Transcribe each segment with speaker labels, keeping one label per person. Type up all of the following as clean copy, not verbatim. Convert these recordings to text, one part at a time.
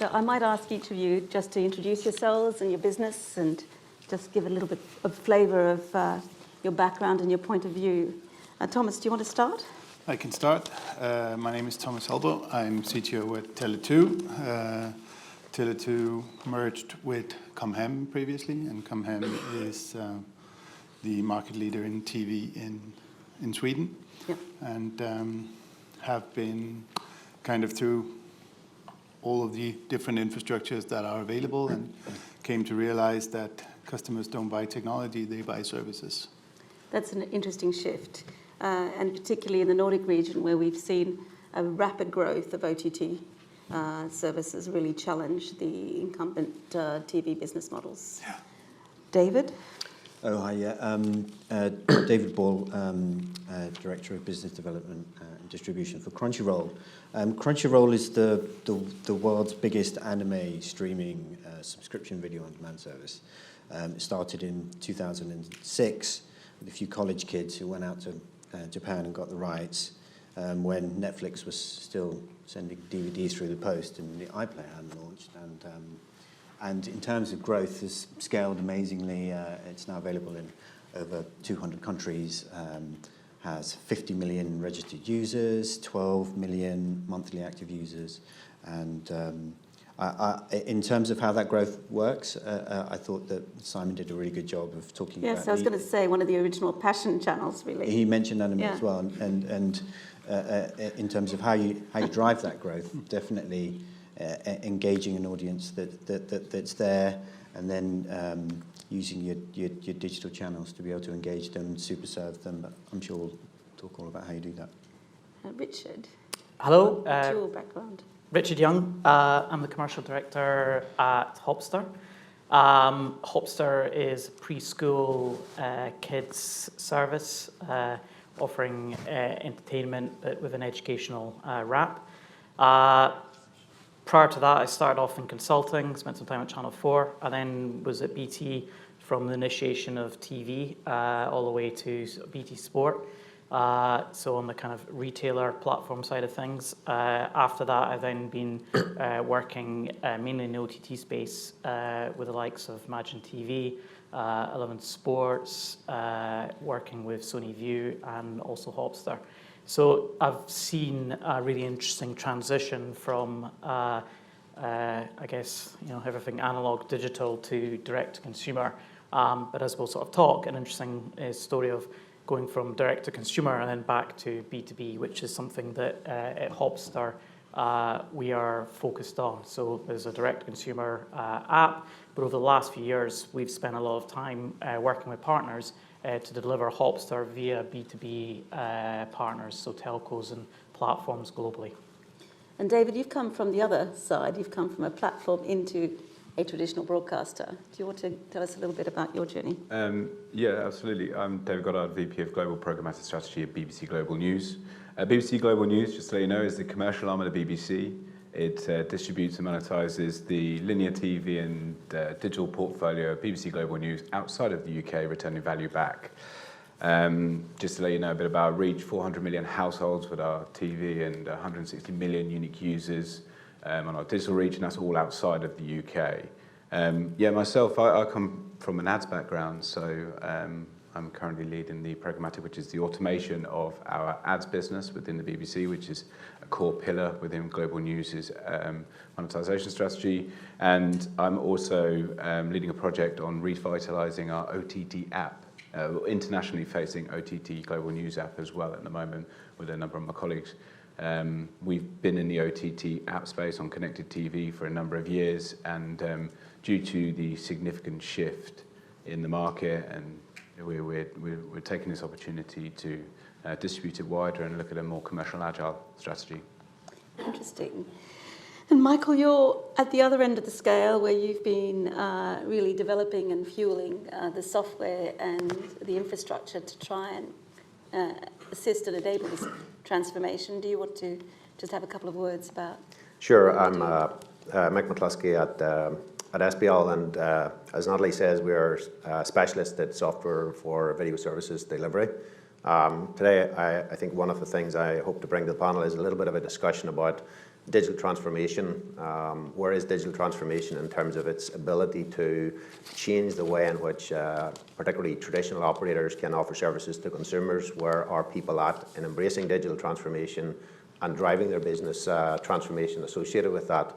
Speaker 1: So I might ask each of you just to introduce yourselves and your business and just give a little bit of flavour of your background and your point of view. Thomas, do you want to start?
Speaker 2: I can start. My name is Thomas Helbo. I'm CTO at Tele2. Tele2 merged with Comhem previously, and Comhem is the market leader in TV in Sweden.
Speaker 1: Yep.
Speaker 2: And have been kind of through all of the different infrastructures that are available and came to realize that customers don't buy technology, they buy services. That's an interesting shift, and particularly in the Nordic region where we've seen a rapid growth of OTT services really challenge the incumbent TV business models. Yeah. David?
Speaker 3: Oh, hi, yeah. David Ball, Director of Business Development and Distribution for Crunchyroll. Crunchyroll is the world's biggest anime streaming subscription video on demand service. It started in 2006 with a few college kids who went out to Japan and got the rights when Netflix was still sending DVDs through the post and the iPlayer hadn't launched. And in terms of growth, it's scaled amazingly. It's now available in over 200 countries, has 50 million registered users, 12 million monthly active users. And in terms of how that growth works, I thought that Simon did a really good job of talking about...
Speaker 1: Yes, I was going to say one of the original passion channels, really.
Speaker 3: He mentioned anime as well. And in terms of how you drive that growth, definitely... engaging an audience that's there, and then using your digital channels to be able to engage them, super serve them. But I'm sure we'll talk all about how you do that.
Speaker 1: Richard.
Speaker 4: Hello.
Speaker 1: What's your background?
Speaker 4: Richard Young. I'm the commercial director at Hopster. Hopster is a preschool kids service offering entertainment but with an educational wrap. Prior to that, I started off in consulting, spent some time at Channel 4. I then was at BT from the initiation of TV all the way to BT Sport. So on the kind of retailer platform side of things. After that, I've then been working mainly in the OTT space with the likes of Imagine TV, 11 Sports, working with Sony View and also Hopster. So I've seen a really interesting transition from, I guess, everything analog, digital to direct to consumer. But as we'll sort of talk, an interesting story of going from direct to consumer and then back to B2B, which is something that at Hopster we are focused on. So there's a direct to consumer app, but over the last few years, we've spent a lot of time working with partners to deliver Hopster via B2B partners, so telcos and platforms globally.
Speaker 1: And David, you've come from the other side. You've come from a platform into a traditional broadcaster. Do you want to tell us a little bit about your journey?
Speaker 5: Yeah, absolutely. I'm David Goddard, VP of Global Programmatic Strategy at BBC Global News. BBC Global News, just to let you know, is the commercial arm of the BBC. It distributes and monetizes the linear TV and digital portfolio of BBC Global News outside of the UK, returning value back. Just to let you know a bit about our reach, 400 million households with our TV and 160 million unique users on our digital reach, and that's all outside of the UK. Myself, I come from an ads background, so I'm currently leading the Programmatic, which is the automation of our ads business within the BBC, which is a core pillar within Global News' monetization strategy. And I'm also leading a project on revitalizing our OTT app, internationally facing OTT Global News app as well at the moment with a number of my colleagues. We've been in the OTT app space on connected TV for a number of years, and due to the significant shift in the market, and we're taking this opportunity to distribute it wider and look at a more commercial agile strategy.
Speaker 1: Interesting. And Michael, you're at the other end of the scale where you've been really developing and fueling the software and the infrastructure to try and assist and enable this transformation. Do you want to just have a couple of words about?
Speaker 6: Sure. I'm McCluskey at Espial, and as Nathalie says, we are specialists at software for video services delivery. Today, I think one of the things I hope to bring to the panel is a little bit of a discussion about digital transformation. Where is digital transformation in terms of its ability to change the way in which particularly traditional operators can offer services to consumers? Where are people at in embracing digital transformation and driving their business transformation associated with that?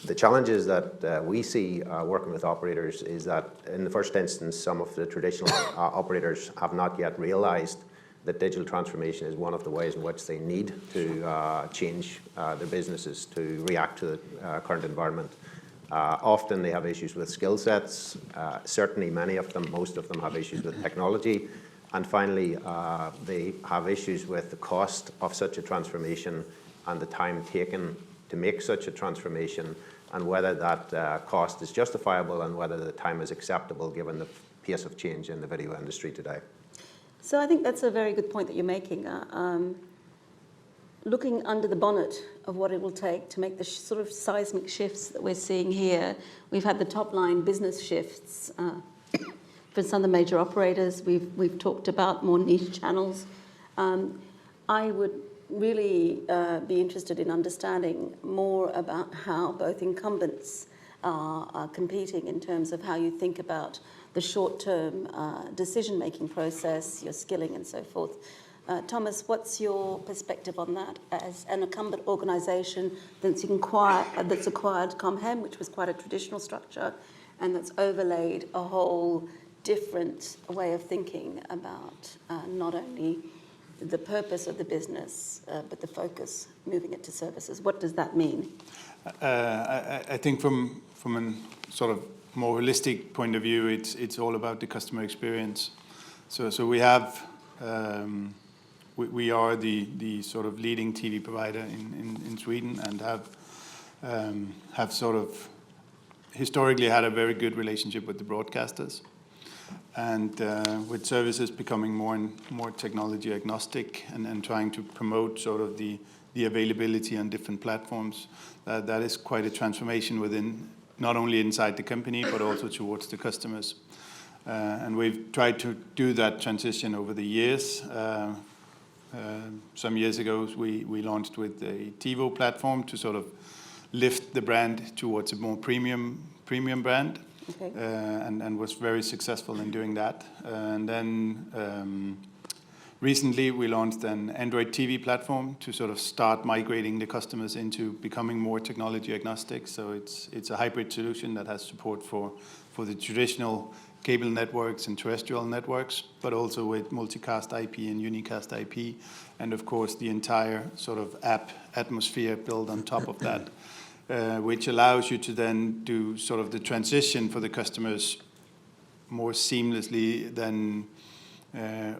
Speaker 6: The challenges that we see working with operators is that in the first instance, some of the traditional operators have not yet realized that digital transformation is one of the ways in which they need to change their businesses to react to the current environment. Often they have issues with skill sets. Certainly many of them, most of them have issues with technology. And finally, they have issues with the cost of such a transformation and the time taken to make such a transformation, and whether that cost is justifiable and whether the time is acceptable given the pace of change in the video industry today.
Speaker 1: So I think that's a very good point that you're making. Looking under the bonnet of what it will take to make the sort of seismic shifts that we're seeing here. We've had the top line business shifts for some of the major operators. We've talked about more niche channels. I would really be interested in understanding more about how both incumbents are competing in terms of how you think about the short-term decision-making process, your skilling and so forth. Thomas, what's your perspective on that as an incumbent organisation that's acquired Comhem, which was quite a traditional structure, and that's overlaid a whole different way of thinking about not only the purpose of the business, but the focus, moving it to services. What does that mean?
Speaker 2: I think from a sort of more holistic point of view, it's all about the customer experience. So we have we are the sort of leading TV provider in Sweden, and have sort of historically had a very good relationship with the broadcasters. And with services becoming more and more technology agnostic and trying to promote sort of the availability on different platforms, that is quite a transformation within, not only inside the company, but also towards the customers. And we've tried to do that transition over the years. Some years ago, we launched with a TiVo platform to sort of lift the brand towards a more premium brand.
Speaker 1: Okay.
Speaker 2: And was very successful in doing that. And then recently we launched an Android TV platform to sort of start migrating the customers into becoming more technology agnostic. So it's a hybrid solution that has support for the traditional cable networks and terrestrial networks, but also with multicast IP and unicast IP, and of course the entire sort of app atmosphere built on top of that. Which allows you to then do sort of the transition for the customers more seamlessly than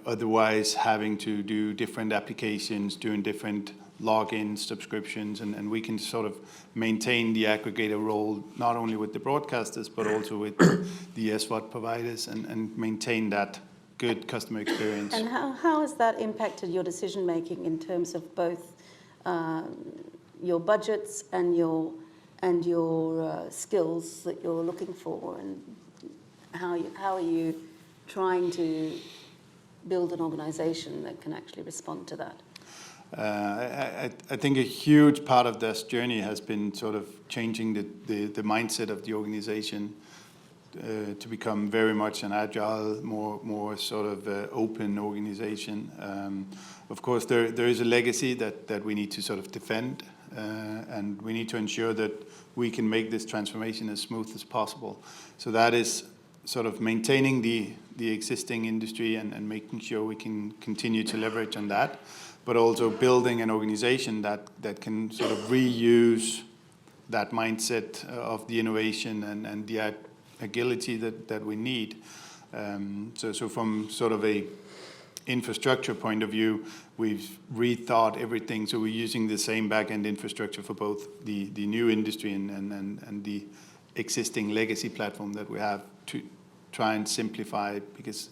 Speaker 2: otherwise having to do different applications, doing different logins, subscriptions, and we can sort of maintain the aggregator role not only with the broadcasters but also with the SVOD providers and maintain that good customer experience.
Speaker 1: And how has that impacted your decision making in terms of both your budgets and your skills that you're looking for, and how are you trying to build an organisation that can actually respond to that?
Speaker 2: I think a huge part of this journey has been sort of changing the mindset of the organisation to become very much an agile, more sort of open organisation. Of course, there is a legacy that we need to sort of defend. And we need to ensure that we can make this transformation as smooth as possible. So that is sort of maintaining the existing industry and making sure we can continue to leverage on that, but also building an organization that can sort of reuse that mindset of the innovation and the agility that we need. So from sort of a infrastructure point of view, we've rethought everything. So we're using the same back-end infrastructure for both the new industry and the existing legacy platform that we have to try and simplify, because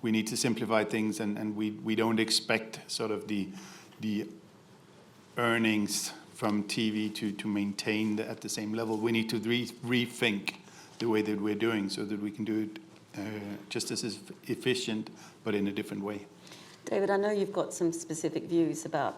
Speaker 2: we need to simplify things, and we don't expect sort of the earnings from TV to maintain at the same level. We need to rethink the way that we're doing so that we can do it just as efficient, but in a different way.
Speaker 1: David, I know you've got some specific views about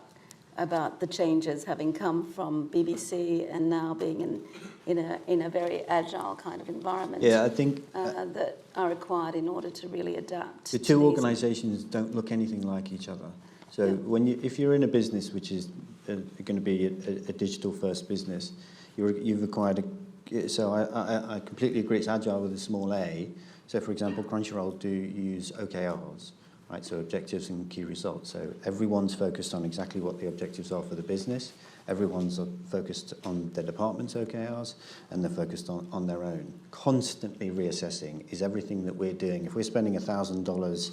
Speaker 1: about the changes having come from BBC and now being in a very agile kind of environment.
Speaker 3: Yeah, I think
Speaker 1: that are required in order to really adapt.
Speaker 3: the two organisations don't look anything like each other. So if you're in a business which is going to be a digital-first business, you've acquired so I completely agree. It's agile with a small a. So, for example, Crunchyroll do use OKRs, right? So objectives and key results. So everyone's focused on exactly what the objectives are for the business. Everyone's focused on their department's OKRs, and they're focused on their own. Constantly reassessing, is everything that we're doing, if we're spending $1,000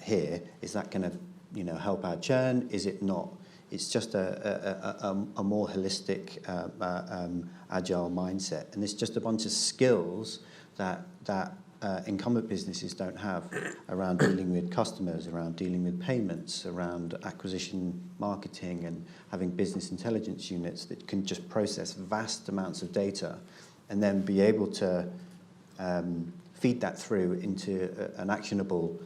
Speaker 3: here, is that going to help our churn? Is it not? It's just a more holistic, agile mindset. And it's just a bunch of skills that incumbent businesses don't have around dealing with customers, around dealing with payments, around acquisition marketing, and having business intelligence units that can just process vast amounts of data and then be able to feed that through into an actionable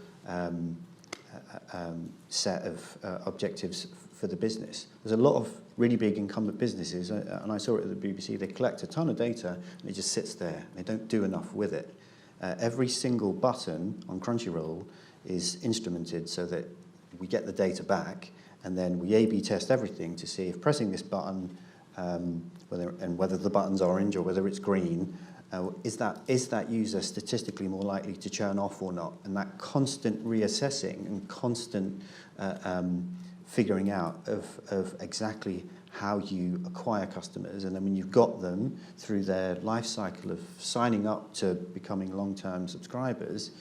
Speaker 3: set of objectives for the business. There's a lot of really big incumbent businesses, and I saw it at the BBC, they collect a ton of data and it just sits there. They don't do enough with it. Every single button on Crunchyroll is instrumented so that we get the data back, and then we A/B test everything to see if pressing this button, whether the button's orange or whether it's green, is that user statistically more likely to churn off or not? And that constant reassessing and constant figuring out of exactly how you acquire customers, and then when you've got them through their life cycle of signing up to becoming long-term subscribers,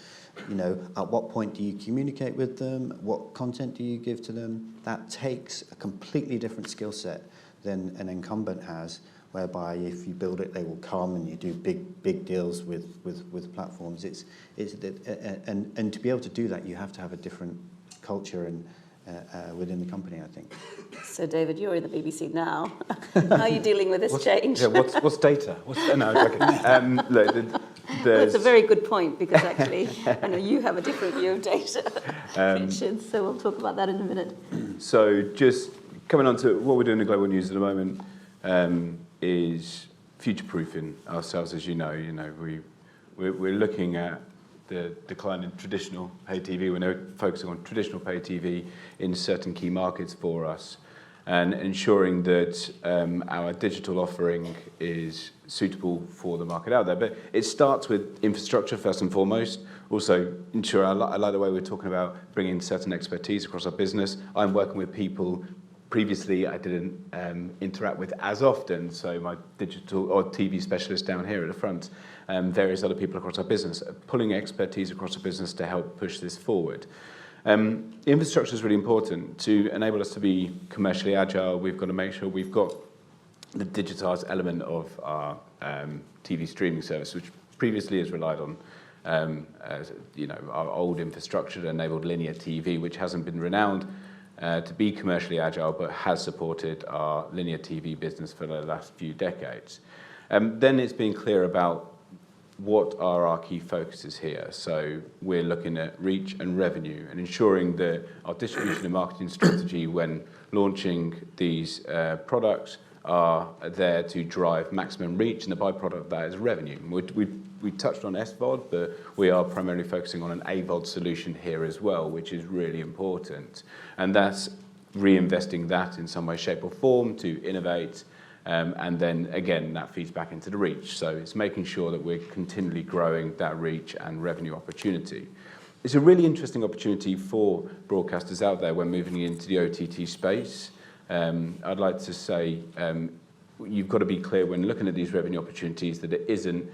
Speaker 3: at what point do you communicate with them? What content do you give to them? That takes a completely different skill set than an incumbent has, whereby if you build it, they will come, and you do big deals with platforms. And to be able to do that, you have to have a different culture and within the company, I think.
Speaker 1: So, David, you're in the BBC now. How are you dealing with this change?
Speaker 5: Yeah, what's data? No, okay. Look,
Speaker 1: That's a very good point, because actually, I know you have a different view of data, Richard, so we'll talk about that in a minute.
Speaker 5: So just coming on to what we're doing in global news at the moment is future-proofing ourselves. As you know, we're looking at the decline in traditional pay TV. We're now focusing on traditional pay TV in certain key markets for us, and ensuring that our digital offering is suitable for the market out there. But it starts with infrastructure first and foremost. Also, I like the way we're talking about bringing certain expertise across our business. I'm working with people previously I didn't interact with as often, so my digital or TV specialist down here at the front, various other people across our business, pulling expertise across the business to help push this forward. Infrastructure is really important to enable us to be commercially agile. We've got to make sure we've got the digitized element of our TV streaming service, which previously has relied on our old infrastructure that enabled linear TV, which hasn't been renowned to be commercially agile, but has supported our linear TV business for the last few decades. Then it's being clear about what are our key focuses here. So we're looking at reach and revenue and ensuring that our distribution and marketing strategy when launching these products are there to drive maximum reach, and the byproduct of that is revenue. We touched on SVOD, but we are primarily focusing on an AVOD solution here as well, which is really important. And that's reinvesting that in some way, shape or form to innovate. And then, again, that feeds back into the reach. So it's making sure that we're continually growing that reach and revenue opportunity. It's a really interesting opportunity for broadcasters out there when moving into the OTT space. I'd like to say you've got to be clear when looking at these revenue opportunities that it isn't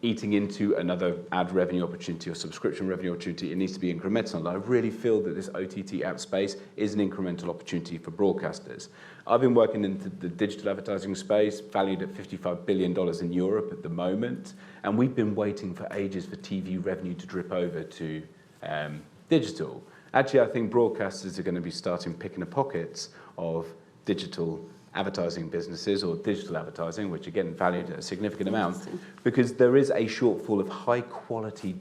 Speaker 5: eating into another ad revenue opportunity or subscription revenue opportunity. It needs to be incremental. And I really feel that this OTT app space is an incremental opportunity for broadcasters. I've been working in the digital advertising space, valued at $55 billion in Europe at the moment, and we've been waiting for ages for TV revenue to drip over to digital. Actually, I think broadcasters are going to be starting picking the pockets of digital advertising businesses or digital advertising, which again valued at a significant amount, because there is a shortfall of high quality,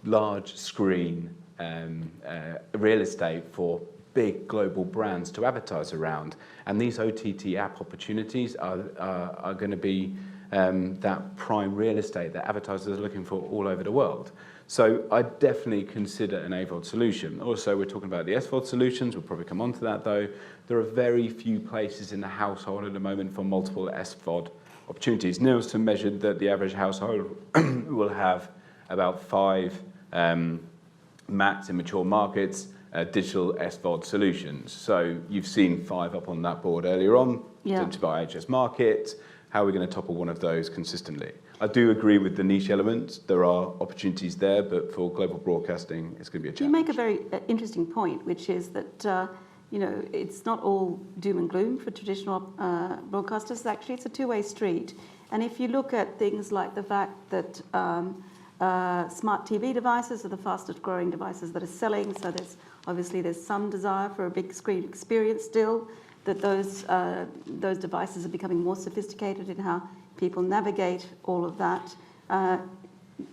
Speaker 5: large screen real estate for big global brands to advertise around. And these OTT app opportunities are going to be that prime real estate that advertisers are looking for all over the world. So I definitely consider an AVOD solution. Also, we're talking about the SVOD solutions. We'll probably come on to that, though. There are very few places in the household at the moment for multiple SVOD opportunities. Nielsen measured that the average household will have about 5 max in mature markets digital SVOD solutions. So you've seen 5 up on that board earlier on.
Speaker 1: Yeah.
Speaker 5: To buy HS Market. How are we going to topple one of those consistently? I do agree with the niche element. There are opportunities there, but for global broadcasting, it's going to be a challenge.
Speaker 1: You make a very interesting point, which is that it's not all doom and gloom for traditional broadcasters. Actually, it's a two-way street. And if you look at things like the fact that smart TV devices are the fastest growing devices that are selling, so there's some desire for a big screen experience still, that those devices are becoming more sophisticated in how people navigate all of that.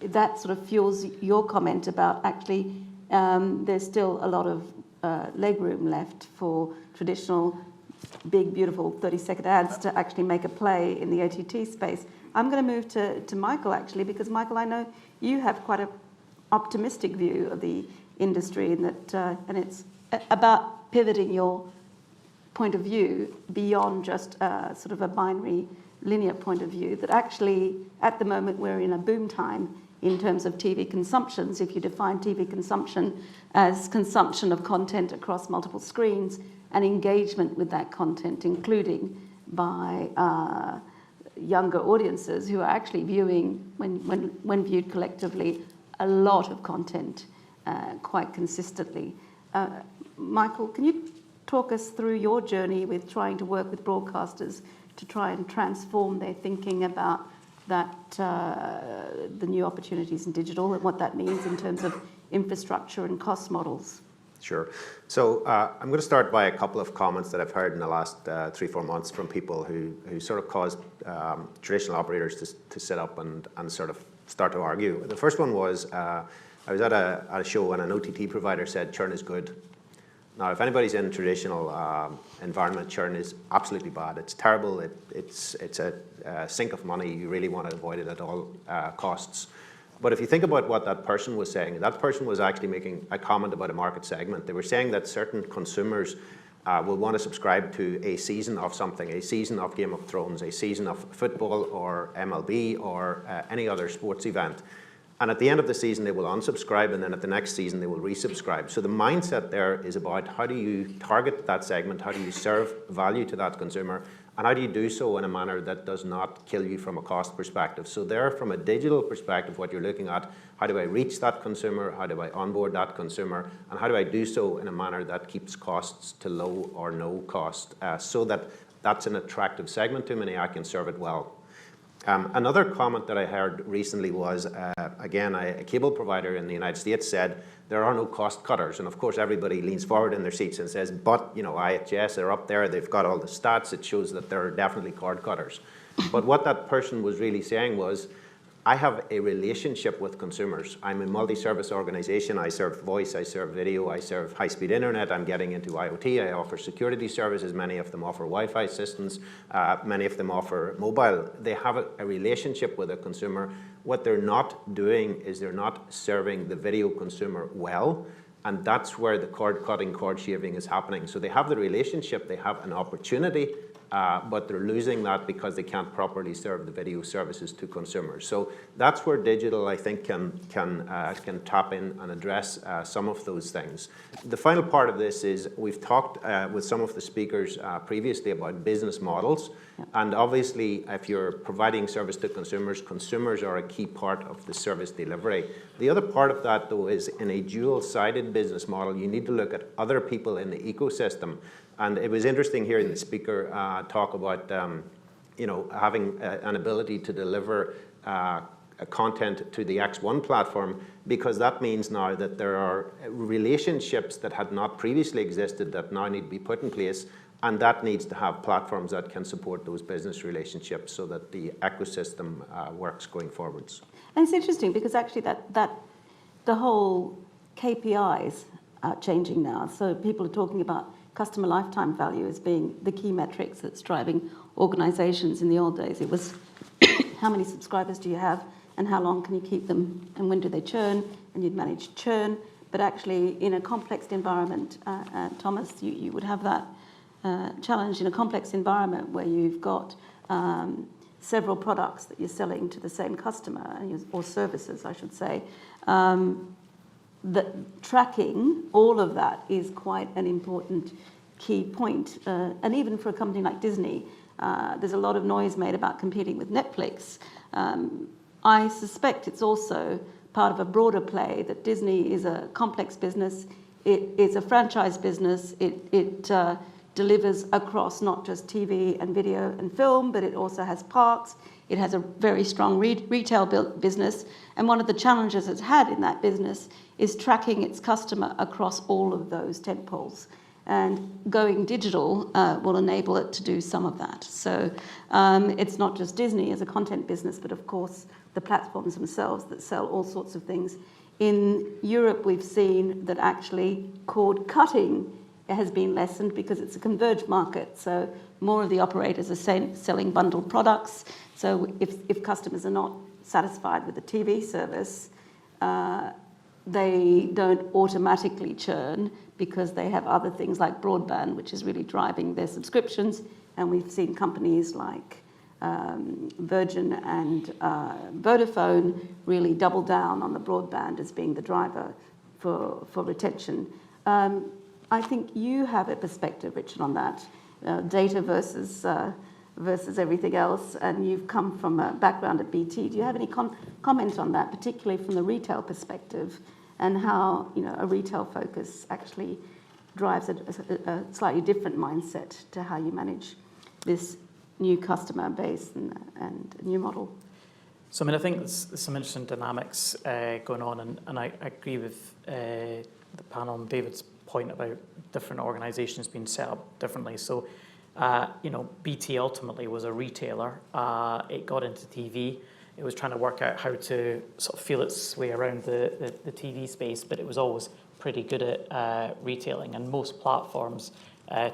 Speaker 1: That sort of fuels your comment about actually there's still a lot of leg room left for traditional big, beautiful 30-second ads to actually make a play in the OTT space. I'm going to move to Michael, actually, because, Michael, I know you have quite an optimistic view of the industry, and and it's about pivoting your point of view beyond just sort of a binary linear point of view, that actually at the moment we're in a boom time in terms of TV consumptions. If you define TV consumption as consumption of content across multiple screens and engagement with that content, including by younger audiences who are actually viewing, when viewed collectively, a lot of content quite consistently. Michael, can you talk us through your journey with trying to work with broadcasters to try and transform their thinking about that, the new opportunities in digital and what that means in terms of infrastructure and cost models?
Speaker 6: Sure. So I'm going to start by a couple of comments that I've heard in the last 3-4 months from people who sort of caused traditional operators to sit up and sort of start to argue. The first one was I was at a show and an OTT provider said churn is good. Now, if anybody's in traditional environment, churn is absolutely bad. It's terrible. It's a sink of money. You really want to avoid it at all costs. But if you think about what that person was saying, that person was actually making a comment about a market segment. They were saying that certain consumers will want to subscribe to a season of something, a season of Game of Thrones, a season of football or MLB or any other sports event. And at the end of the season, they will unsubscribe, and then at the next season, they will resubscribe. So the mindset there is about how do you target that segment, how do you serve value to that consumer, and how do you do so in a manner that does not kill you from a cost perspective. So there, from a digital perspective, what you're looking at, how do I reach that consumer, how do I onboard that consumer, and how do I do so in a manner that keeps costs to low or no cost, so that that's an attractive segment to me and I can serve it well. Another comment that I heard recently was, again, a cable provider in the United States said there are no cost cutters. And of course, everybody leans forward in their seats and says, but, IHS, they're up there, they've got all the stats, it shows that there are definitely cord cutters. But what that person was really saying was, I have a relationship with consumers. I'm a multi-service organization. I serve voice, I serve video, I serve high-speed internet. I'm getting into IoT. I offer security services. Many of them offer Wi-Fi systems. Many of them offer mobile. They have a relationship with a consumer. What they're not doing is they're not serving the video consumer well. And that's where the cord cutting, cord shaving is happening. So they have the relationship, they have an opportunity, but they're losing that because they can't properly serve the video services to consumers. So that's where digital, I think, can tap in and address some of those things. The final part of this is we've talked with some of the speakers previously about business models. And obviously, if you're providing service to consumers, consumers are a key part of the service delivery. The other part of that, though, is in a dual-sided business model, you need to look at other people in the ecosystem. And it was interesting hearing the speaker talk about, having an ability to deliver content to the X1 platform, because that means now that there are relationships that had not previously existed that now need to be put in place, and that needs to have platforms that can support those business relationships so that the ecosystem works going forwards.
Speaker 1: And it's interesting because actually that the whole KPIs changing now. So people are talking about customer lifetime value as being the key metrics that's driving organisations. In the old days, it was how many subscribers do you have and how long can you keep them and when do they churn, and you'd manage churn. But actually, in a complex environment, Thomas, you would have that challenge in a complex environment where you've got several products that you're selling to the same customer, or services, I should say. That tracking all of that is quite an important key point. And even for a company like Disney, there's a lot of noise made about competing with Netflix. I suspect it's also part of a broader play that Disney is a complex business. It's a franchise business. It delivers across not just TV and video and film, but it also has parks. It has a very strong retail business. And one of the challenges it's had in that business is tracking its customer across all of those tentpoles. And going digital will enable it to do some of that. So it's not just Disney as a content business, but of course the platforms themselves that sell all sorts of things. In Europe, we've seen that actually cord cutting has been lessened because it's a converged market. So more of the operators are selling bundled products. So if customers are not satisfied with the TV service, they don't automatically churn because they have other things like broadband, which is really driving their subscriptions. And we've seen companies like Virgin and Vodafone really double down on the broadband as being the driver for retention. I think you have a perspective, Richard, on that, data versus everything else, and you've come from a background at BT. Do you have any comment on that, particularly from the retail perspective, and how a retail focus actually drives a slightly different mindset to how you manage this new customer base and new model?
Speaker 4: So, I think there's some interesting dynamics going on, and I agree with the panel and David's point about different organisations being set up differently. So, BT ultimately was a retailer. It got into TV. It was trying to work out how to sort of feel its way around the TV space, but it was always pretty good at retailing. And most platforms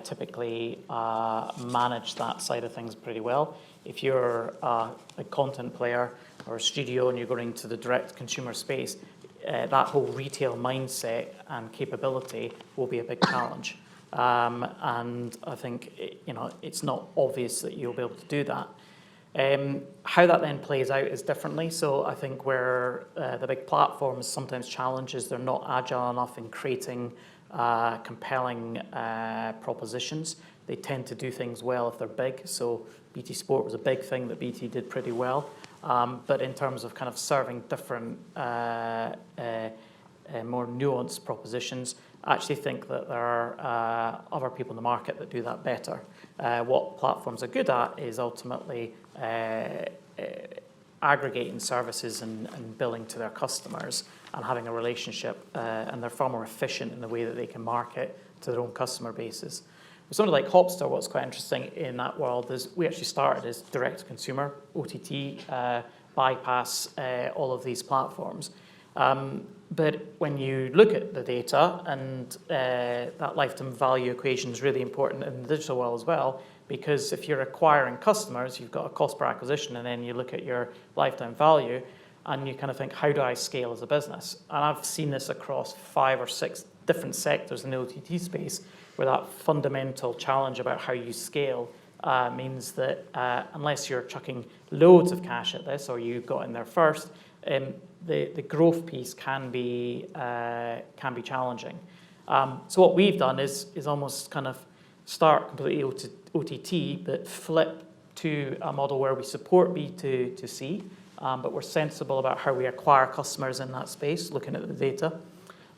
Speaker 4: typically manage that side of things pretty well. If you're a content player or a studio and you're going to the direct consumer space, that whole retail mindset and capability will be a big challenge. And I think it's not obvious that you'll be able to do that. How that then plays out is differently. So I think where the big platforms sometimes challenge is they're not agile enough in creating compelling propositions. They tend to do things well if they're big. So BT Sport was a big thing that BT did pretty well. But in terms of kind of serving different, more nuanced propositions, I actually think that there are other people in the market that do that better. What platforms are good at is ultimately aggregating services and billing to their customers and having a relationship, and they're far more efficient in the way that they can market to their own customer bases. With something like Hopster, what's quite interesting in that world is we actually started as direct-to-consumer, OTT, bypass all of these platforms. But when you look at the data, and that lifetime value equation is really important in the digital world as well, because if you're acquiring customers, you've got a cost per acquisition, and then you look at your lifetime value, and you kind of think, how do I scale as a business? And I've seen this across 5 or 6 different sectors in the OTT space, where that fundamental challenge about how you scale means that unless you're chucking loads of cash at this, or you got in there first, the growth piece can be challenging. So what we've done is almost kind of start completely OTT, but flip to a model where we support B2C, but we're sensible about how we acquire customers in that space, looking at the data.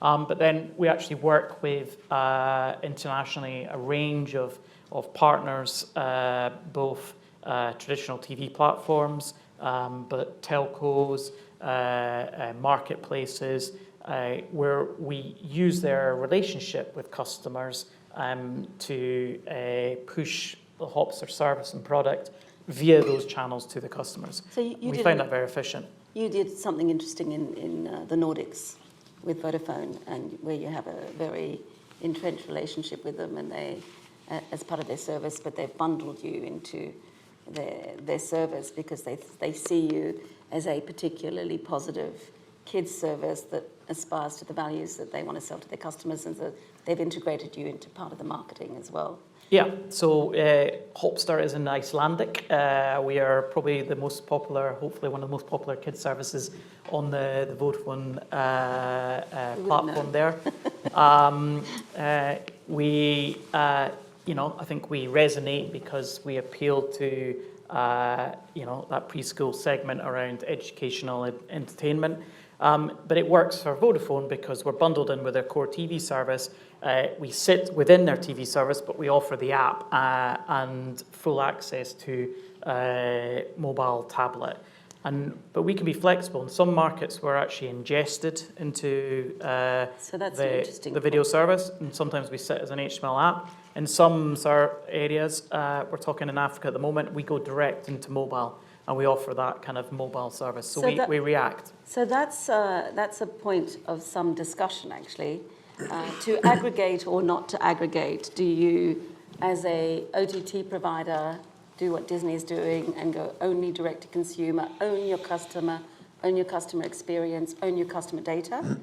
Speaker 4: But then we actually work with internationally a range of partners, both traditional TV platforms, but telcos, marketplaces, where we use their relationship with customers to push the Hopster service and product via those channels to the customers.
Speaker 1: So we
Speaker 4: find that very efficient.
Speaker 1: You did something interesting in the Nordics. with Vodafone, and where you have a very entrenched relationship with them, and they, as part of their service, but they've bundled you into their service because they see you as a particularly positive kids service that aspires to the values that they want to sell to their customers, and so they've integrated you into part of the marketing as well.
Speaker 4: Yeah, so Hopster is in Icelandic. We are probably the most popular, hopefully one of the most popular kids services on the Vodafone platform there. I think we resonate because we appeal to, that preschool segment around educational entertainment. But it works for Vodafone because we're bundled in with their core TV service. We sit within their TV service, but we offer the app and full access to mobile tablet. But we can be flexible. In some markets, we're actually ingested into
Speaker 1: So that's an interesting
Speaker 4: the video service, and sometimes we sit as an HTML app. In some areas, we're talking in Africa at the moment, we go direct into mobile, and we offer that kind of mobile service. So we react.
Speaker 1: So that's a point of some discussion, actually. To aggregate or not to aggregate, do you, as a OTT provider, do what Disney is doing and go only direct to consumer, own your customer experience, own your customer data?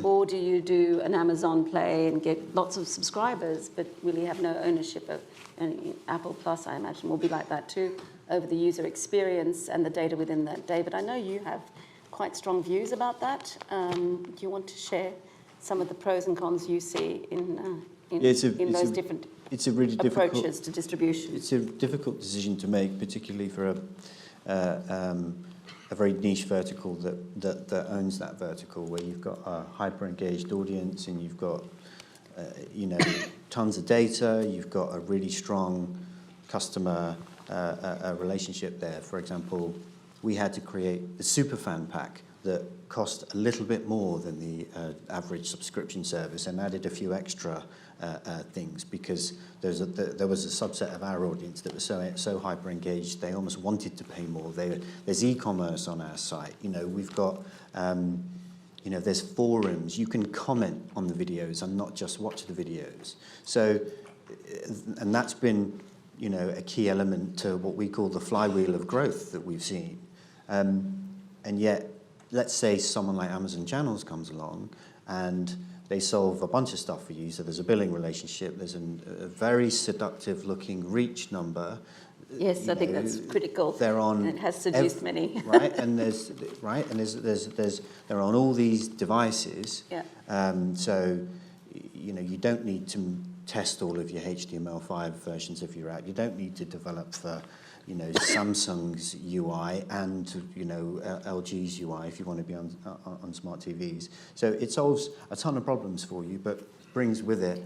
Speaker 1: Or do you do an Amazon play and get lots of subscribers but really have no ownership of, and Apple Plus, I imagine, will be like that too, over the user experience and the data within that. David, I know you have quite strong views about that. Do you want to share some of the pros and cons you see in those different
Speaker 3: really
Speaker 1: approaches to distribution?
Speaker 3: It's a difficult decision to make, particularly for a very niche vertical that owns that vertical, where you've got a hyper-engaged audience and you've got tons of data, you've got a really strong customer relationship there. For example, we had to create the superfan pack that cost a little bit more than the average subscription service, and added a few extra things because there was a subset of our audience that was so hyper engaged they almost wanted to pay more. There's e-commerce on our site. We've got there's forums. You can comment on the videos and not just watch the videos. So, and that's been a key element to what we call the flywheel of growth that we've seen. And yet, let's say someone like Amazon Channels comes along and they solve a bunch of stuff for you. So there's a billing relationship, there's a very seductive looking reach number.
Speaker 1: Yes, I think that's critical.
Speaker 3: They're on,
Speaker 1: and it has seduced many.
Speaker 3: Right, and there's they're on all these devices.
Speaker 1: Yeah.
Speaker 3: So you don't need to test all of your HTML5 versions of your app. You don't need to develop for Samsung's UI and LG's UI if you want to be on smart TVs. So it solves a ton of problems for you, but brings with it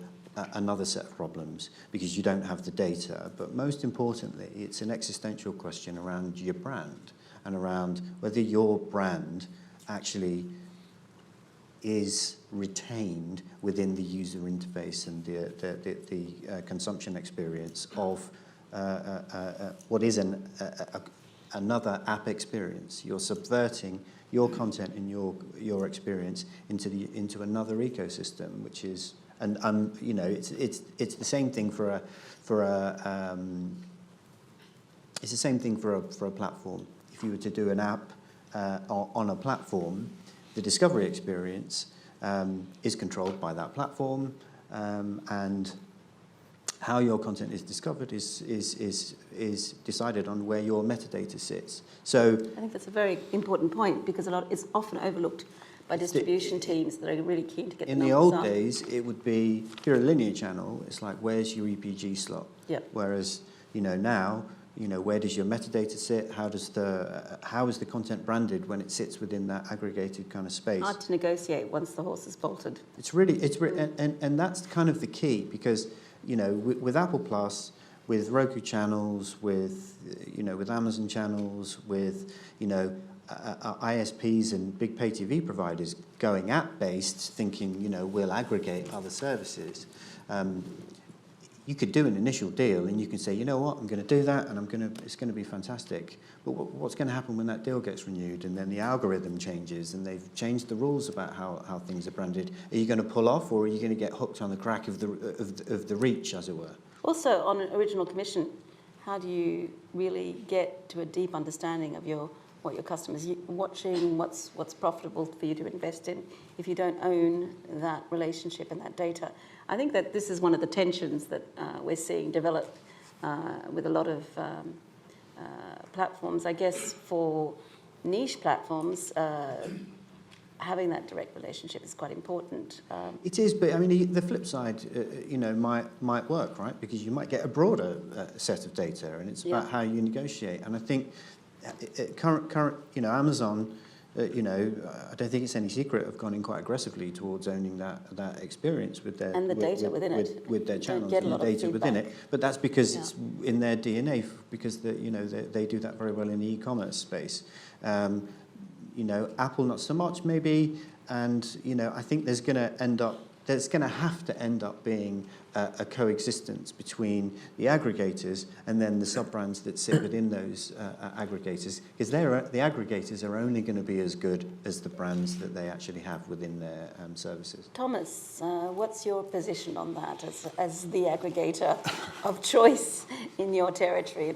Speaker 3: another set of problems because you don't have the data. But most importantly, it's an existential question around your brand and around whether your brand actually is retained within the user interface and the consumption experience of what is another app experience. You're subverting your content and your experience into another ecosystem, which is it's the same thing for a platform. If you were to do an app on a platform, the discovery experience is controlled by that platform, and how your content is discovered is decided on where your metadata sits. So
Speaker 1: I think that's a very important point because it's often overlooked by distribution teams that are really keen to get the numbers up.
Speaker 3: In the old days, it would be, if you're a linear channel, it's like, where's your EPG slot?
Speaker 1: Yep.
Speaker 3: Whereas, now, where does your metadata sit? How is the content branded when it sits within that aggregated kind of space?
Speaker 1: Hard to negotiate once the horse is bolted.
Speaker 3: And that's kind of the key because, with Apple Plus, with Roku channels, with Amazon channels, with, ISPs and big pay TV providers going app-based, thinking, we'll aggregate other services. you could do an initial deal and you can say, you know what, I'm going to do that and it's going to be fantastic. But what's going to happen when that deal gets renewed and then the algorithm changes and they've changed the rules about how things are branded? Are you going to pull off, or are you going to get hooked on the crack of the reach, as it were?
Speaker 1: Also, on an original commission, how do you really get to a deep understanding of what your customers are watching, what's profitable for you to invest in, if you don't own that relationship and that data? I think that this is one of the tensions that we're seeing develop with a lot of platforms. I guess for niche platforms, having that direct relationship is quite important.
Speaker 3: It is, but I mean, the flip side, might work, right? Because you might get a broader set of data, and it's about how you negotiate. And I think current, Amazon, I don't think it's any secret, have gone in quite aggressively towards owning that experience with their
Speaker 1: and the data within it,
Speaker 3: with their channels
Speaker 1: get a
Speaker 3: and
Speaker 1: lot
Speaker 3: the
Speaker 1: of
Speaker 3: data within
Speaker 1: feedback.
Speaker 3: it. But that's because it's in their DNA, because they do that very well in the e-commerce space. Apple not so much maybe, and I think there's going to have to end up being a coexistence between the aggregators and then the sub-brands that sit within those aggregators, because the aggregators are only going to be as good as the brands that they actually have within their services.
Speaker 1: Thomas, what's your position on that as the aggregator of choice in your territory?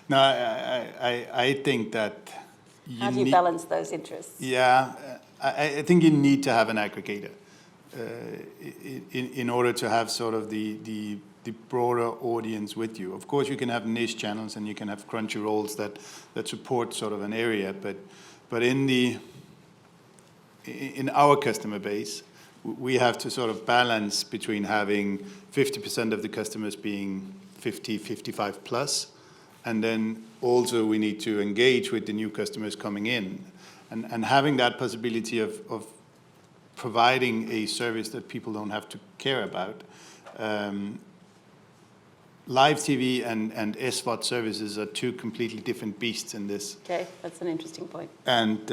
Speaker 2: No, I think that
Speaker 1: how do you balance those interests?
Speaker 2: Yeah, I think you need to have an aggregator in order to have sort of the broader audience with you. Of course, you can have niche channels and you can have Crunchyrolls that support sort of an area, but in our customer base, we have to sort of balance between having 50% of the customers being 50, 55 plus, and then also we need to engage with the new customers coming in, and having that possibility of providing a service that people don't have to care about. Live TV and SVOD services are two completely different beasts in this.
Speaker 1: Okay, that's an interesting point.
Speaker 2: And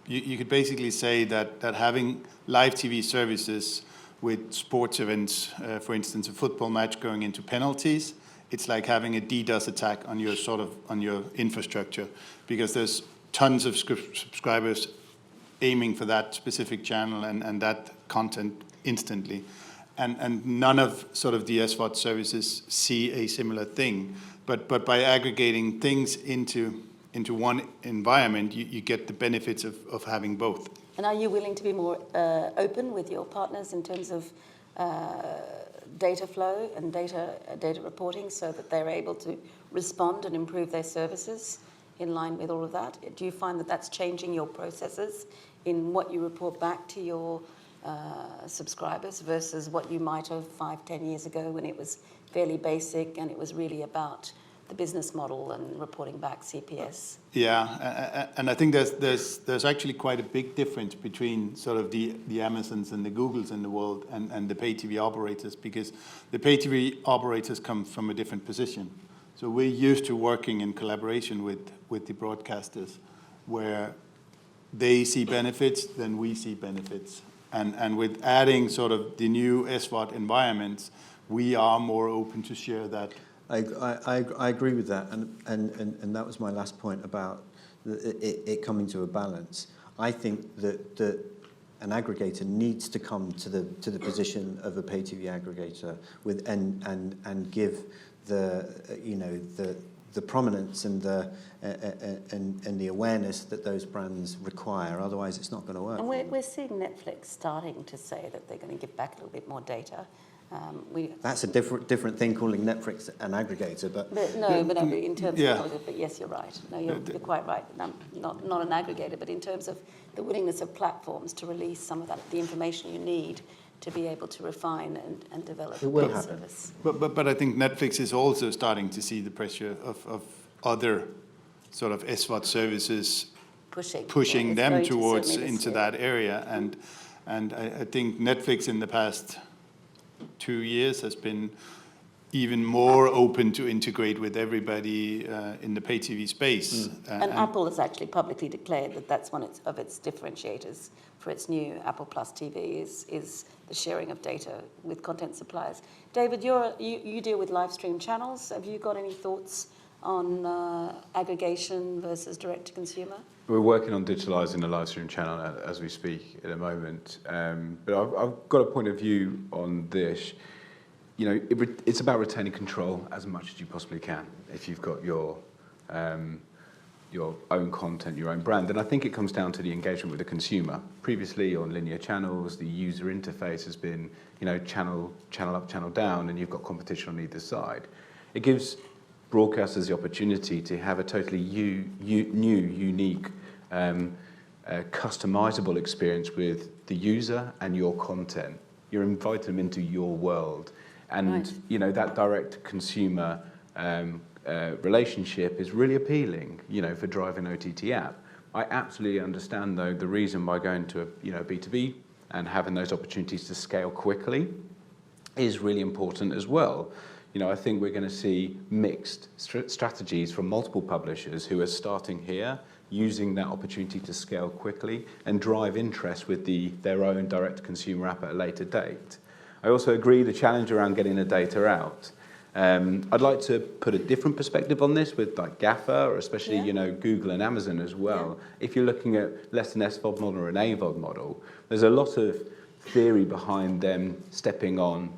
Speaker 2: you could basically say that having live TV services with sports events, for instance, a football match going into penalties, it's like having a DDoS attack on your infrastructure, because there's tons of subscribers aiming for that specific channel and that content instantly. And none of sort of the SVOD services see a similar thing. But by aggregating things into one environment, you get the benefits of having both.
Speaker 1: And are you willing to be more open with your partners in terms of data flow and data reporting, so that they're able to respond and improve their services in line with all of that? Do you find that that's changing your processes in what you report back to your subscribers versus what you might have 5-10 years ago, when it was fairly basic and it was really about the business model and reporting back CPS?
Speaker 2: Yeah, and I think there's actually quite a big difference between sort of the Amazons and the Googles in the world and the pay TV operators, because the pay TV operators come from a different position. So we're used to working in collaboration with the broadcasters, where they see benefits, then we see benefits. And with adding sort of the new SVOD environments, we are more open to share that.
Speaker 3: I agree with that, and that was my last point about it coming to a balance. I think that an aggregator needs to come to the position of a pay TV aggregator and give the prominence and the awareness that those brands require. Otherwise, it's not going to work.
Speaker 1: And we're seeing Netflix starting to say that they're going to give back a little bit more data.
Speaker 3: That's a different thing, calling Netflix an aggregator, but
Speaker 1: in terms of, but yes, you're right. No, you're quite right. Not an aggregator, but in terms of the willingness of platforms to release some of the information you need to be able to refine and develop a service.
Speaker 2: But I think Netflix is also starting to see the pressure of other sort of SVOD services pushing them towards into that area, and I think Netflix in the past 2 years has been even more open to integrate with everybody in the pay TV space.
Speaker 1: And Apple has actually publicly declared that that's one of its differentiators for its new Apple Plus TV is the sharing of data with content suppliers. David, you deal with live stream channels. Have you got any thoughts on aggregation versus direct to consumer?
Speaker 5: We're working on digitalising the live stream channel as we speak at the moment. But I've got a point of view on this. You know, it's about retaining control as much as you possibly can if you've got your own content, your own brand. And I think it comes down to the engagement with the consumer. Previously on linear channels, the user interface has been, you know, channel up, channel down, and you've got competition on either side. It gives broadcasters the opportunity to have a totally new, unique, customizable experience with the user and your content. You're inviting them into your world. And,
Speaker 1: Right.
Speaker 5: you know, that direct consumer relationship is really appealing, you know, for driving an OTT app. I absolutely understand, though, the reason by going to a, you know, B2B and having those opportunities to scale quickly is really important as well. You know, I think we're going to see mixed strategies from multiple publishers who are starting here, using that opportunity to scale quickly and drive interest with their own direct-to-consumer app at a later date. I also agree the challenge around getting the data out. I'd like to put a different perspective on this with like GAFA, or especially, you know, Google and Amazon as well. Yeah. If you're looking at less an SVOD model or an AVOD model, there's a lot of theory behind them stepping on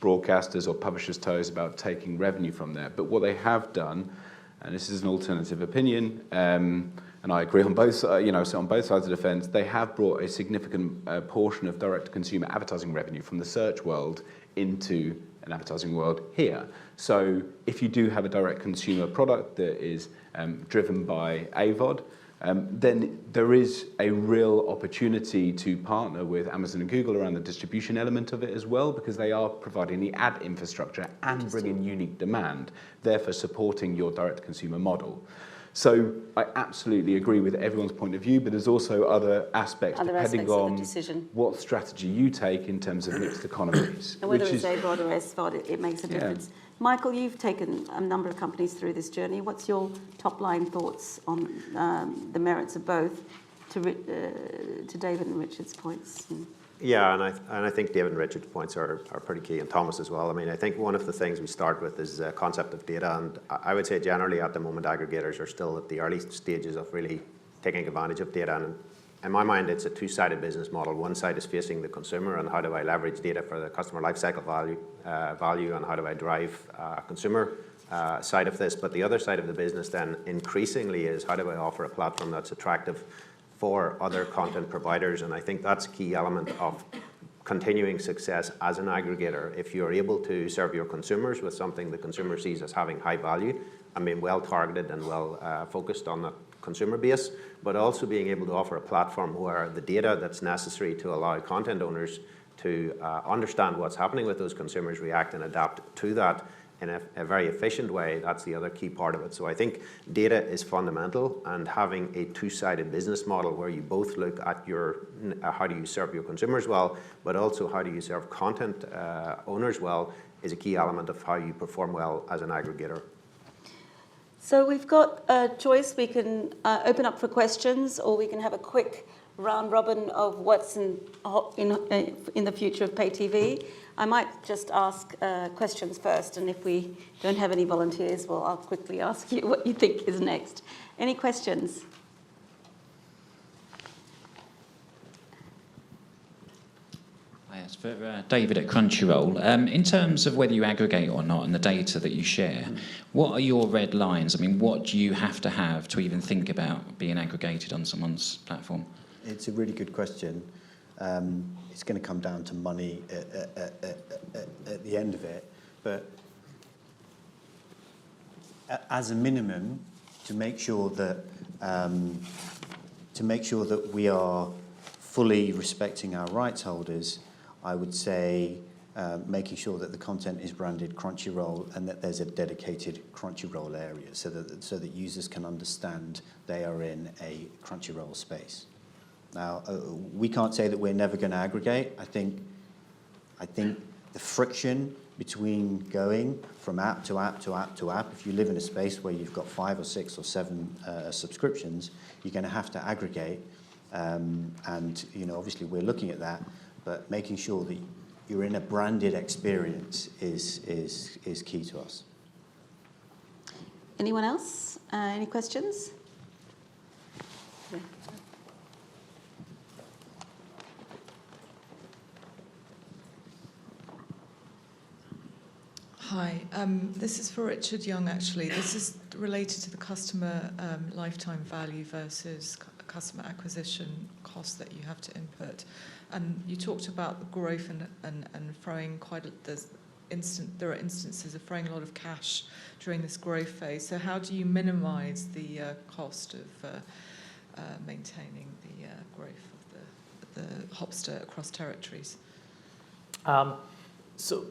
Speaker 5: broadcasters or publishers' toes about taking revenue from there. But what they have done, and this is an alternative opinion, and I agree on both, you know, so on both sides of the fence, they have brought a significant portion of direct-to-consumer advertising revenue from the search world into an advertising world here. So if you do have a direct-consumer product that is driven by AVOD, then there is a real opportunity to partner with Amazon and Google around the distribution element of it as well, because they are providing the ad infrastructure and bringing unique demand, therefore supporting your direct-to-consumer model. So I absolutely agree with everyone's point of view, but there's also other aspects depending on what strategy you take in terms of mixed economies.
Speaker 1: And whether it's AVOD or SVOD, it makes a difference. Michael, you've taken a number of companies through this journey. What's your top-line thoughts on the merits of both, to David and Richard's points?
Speaker 6: Yeah, and I think David and Richard's points are pretty key, and Thomas as well. I mean, I think one of the things we start with is the concept of data, and I would say generally at the moment aggregators are still at the early stages of really taking advantage of data. And in my mind, it's a two-sided business model. One side is facing the consumer, and how do I leverage data for the customer lifecycle value, and how do I drive consumer side of this. But the other side of the business then increasingly is how do I offer a platform that's attractive for other content providers, and I think that's a key element of continuing success as an aggregator. If you're able to serve your consumers with something the consumer sees as having high value and being well targeted and well focused on the consumer base, but also being able to offer a platform where the data that's necessary to allow content owners to understand what's happening with those consumers, react and adapt to that in a very efficient way, that's the other key part of it. So I think data is fundamental, and having a two-sided business model where you both look at your how do you serve your consumers well, but also how do you serve content owners well, is a key element of how you perform well as an aggregator.
Speaker 1: So we've got a choice. We can open up for questions, or we can have a quick round robin of what's in the future of pay TV. I might just ask questions first, and if we don't have any volunteers, well, I'll quickly ask you what you think is next. Any questions?
Speaker 7: Yes, for David at Crunchyroll. In terms of whether you aggregate or not and the data that you share, what are your red lines? I mean, what do you have to even think about being aggregated on someone's platform?
Speaker 3: It's a really good question. It's going to come down to money at the end of it, but as a minimum, to make sure that we are fully respecting our rights holders, I would say making sure that the content is branded Crunchyroll and that there's a dedicated Crunchyroll area, so that users can understand they are in a Crunchyroll space. Now, we can't say that we're never going to aggregate. I think the friction between going from app to app to app to app. If you live in a space where you've got 5 or 6 or 7 subscriptions, you're going to have to aggregate. And obviously we're looking at that, but making sure that you're in a branded experience is key to us.
Speaker 1: Anyone else? Any questions? Yeah.
Speaker 8: Hi, this is for Richard Young, actually. This is related to the customer lifetime value versus customer acquisition cost that you have to input. And you talked about the growth and throwing there are instances of throwing a lot of cash during this growth phase. So how do you minimise the cost of maintaining the growth of the Hopster across territories?
Speaker 4: So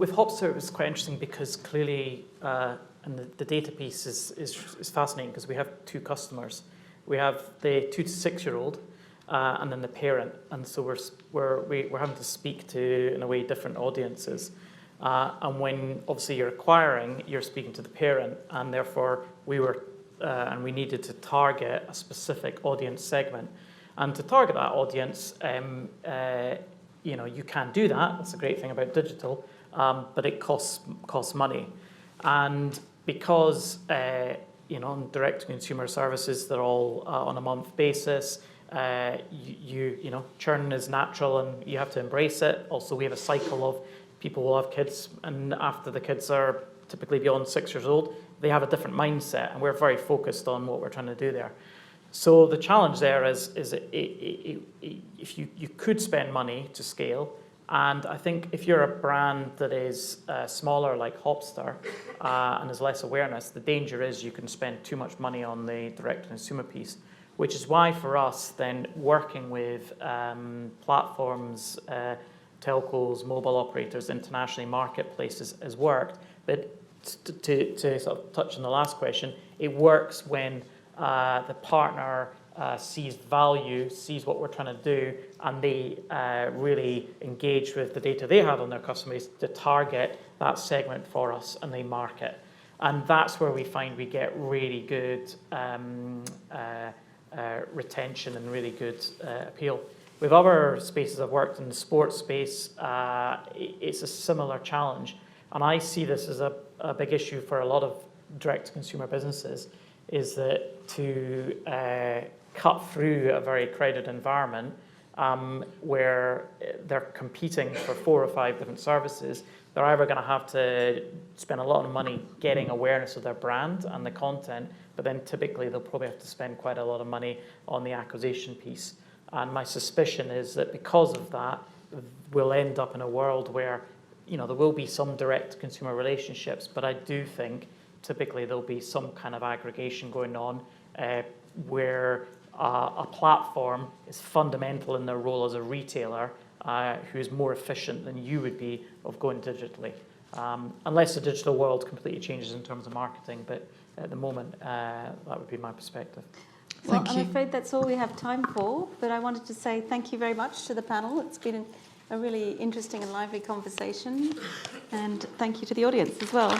Speaker 4: with Hopster, it was quite interesting because clearly, and the data piece is fascinating because we have 2 customers. We have the 2 to 6-year-old, and then the parent, and so we're having to speak to, in a way, different audiences. And when obviously you're acquiring, you're speaking to the parent, and therefore we needed to target a specific audience segment, and to target that audience. You can do that. That's a great thing about digital, but it costs money. And because, on direct-to-consumer services, they're all on a month basis, churn is natural and you have to embrace it. Also, we have a cycle of people will have kids, and after the kids are typically beyond 6 years old, they have a different mindset, and we're very focused on what we're trying to do there. So the challenge there is if you could spend money to scale, and I think if you're a brand that is smaller like Hopster and has less awareness, the danger is you can spend too much money on the direct-to-consumer piece, which is why for us then working with platforms, telcos, mobile operators, internationally marketplaces has worked. But to sort of touch on the last question, it works when the partner sees value, sees what we're trying to do, and they really engage with the data they have on their customers to target that segment for us, and they market. And that's where we find we get really good retention and really good appeal. With other spaces I've worked in the sports space, it's a similar challenge. And I see this as a big issue for a lot of direct-to-consumer businesses, is that to cut through a very crowded environment where they're competing for 4 or 5 different services, they're either going to have to spend a lot of money getting awareness of their brand and the content, but then typically they'll probably have to spend quite a lot of money on the acquisition piece. And my suspicion is that because of that, we'll end up in a world where there will be some direct consumer relationships, but I do think typically there'll be some kind of aggregation going on where a platform is fundamental in their role as a retailer who's more efficient than you would be of going digitally. Unless the digital world completely changes in terms of marketing, but at the moment, that would be my perspective.
Speaker 1: Well, I'm afraid that's all we have time for, but I wanted to say thank you very much to the panel. It's been a really interesting and lively conversation, and thank you to the audience as well.